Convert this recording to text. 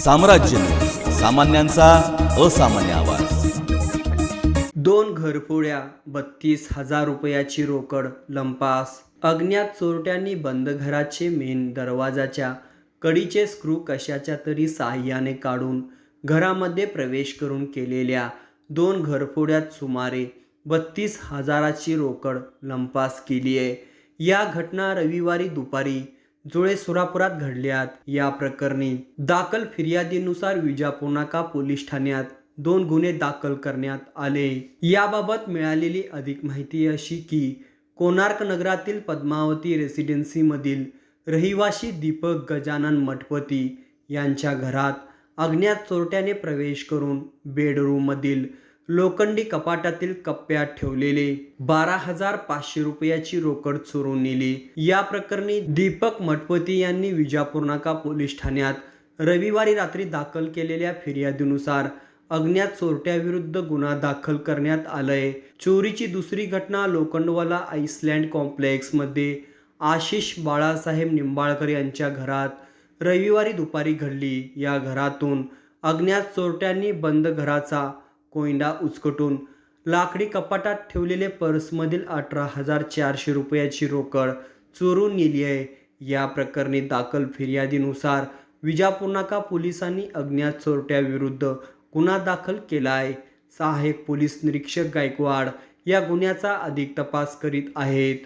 साम्राज्य न्यूज, सामान्यांचा असामान्य आवाज। 2 घरफोड्या, 32,000 रुपयाची रोकड लंपास। अज्ञात चोरट्यांनी बंद घराचे मेन दरवाजाच्या कडीचे स्क्रू कशाच्या तरी साहाय्याने काढून घरामध्ये प्रवेश करून केलेल्या 2 घरफोड्यात सुमारे 32,000ची रोकड लंपास केली आहे। या घटना रविवारी दुपारी जुळे सोलापुरात घडल्यात। या प्रकरणी दाखल फिर्यादीनुसार विजापूर नाका पोलीस ठाण्यात 2 गुन्हे दाखल करण्यात आले। याबाबत मिळालेली अधिक माहिती अशी की कोणार्क नगरातील पद्मावती रेसिडेन्सीमधील रहिवासी दीपक गजानन मठपती यांच्या घरात अज्ञात चोरट्याने प्रवेश करून बेडरूममधील लोखंडी कपाटातील कप्प्यात ठेवलेले 12,500 रुपयाची रोकड चोरून नेली। या प्रकरणी दीपक मठपती यांनी विजापूर नाका पोलीस ठाण्यात रविवारी रात्री दाखल केलेल्या फिर्यादीनुसार अज्ञात चोरट्याविरुद्ध गुन्हा दाखल करण्यात आलाय। चोरीची दुसरी घटना लोखंडवाला आईसलँड कॉम्प्लेक्समध्ये आशिष बाळासाहेब निंबाळकर यांच्या घरात रविवारी दुपारी घडली। या घरातून अज्ञात चोरट्यांनी बंद घराचा कोयंडा उचकटून लाकडी कपाटात ठेवलेले पर्समधील 18,400 रुपयाची रोकड चोरून नेली आहे। या प्रकरणी दाखल फिर्यादीनुसार विजापूर नाका पोलिसांनी अज्ञात चोरट्याविरुद्ध गुन्हा दाखल केला आहे। सहाय्यक पोलीस निरीक्षक गायकवाड या गुन्ह्याचा अधिक तपास करीत आहेत।